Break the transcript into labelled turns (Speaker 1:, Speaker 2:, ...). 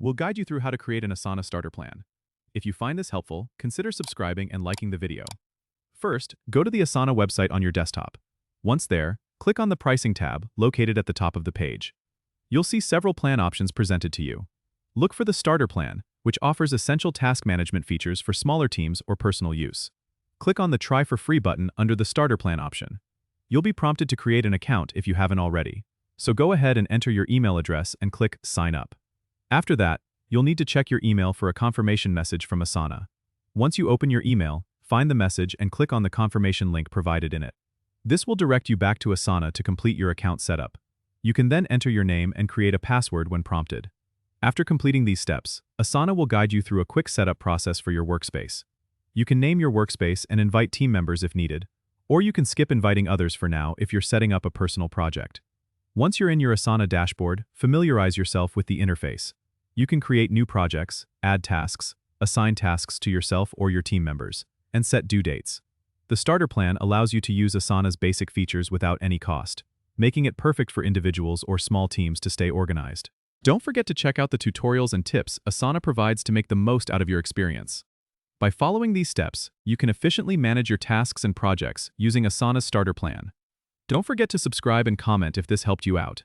Speaker 1: We'll guide you through how to create an Asana starter plan. If you find this helpful, consider subscribing and liking the video. First, go to the Asana website on your desktop. Once there, click on the Pricing tab located at the top of the page. You'll see several plan options presented to you. Look for the Starter Plan, which offers essential task management features for smaller teams or personal use. Click on the Try for Free button under the Starter Plan option. You'll be prompted to create an account if you haven't already. So go ahead and enter your email address and click Sign Up. After that, you'll need to check your email for a confirmation message from Asana. Once you open your email, find the message and click on the confirmation link provided in it. This will direct you back to Asana to complete your account setup. You can then enter your name and create a password when prompted. After completing these steps, Asana will guide you through a quick setup process for your workspace. You can name your workspace and invite team members if needed, or you can skip inviting others for now if you're setting up a personal project. Once you're in your Asana dashboard, familiarize yourself with the interface. You can create new projects, add tasks, assign tasks to yourself or your team members, and set due dates. The starter plan allows you to use Asana's basic features without any cost, making it perfect for individuals or small teams to stay organized. Don't forget to check out the tutorials and tips Asana provides to make the most out of your experience. By following these steps, you can efficiently manage your tasks and projects using Asana's starter plan. Don't forget to subscribe and comment if this helped you out.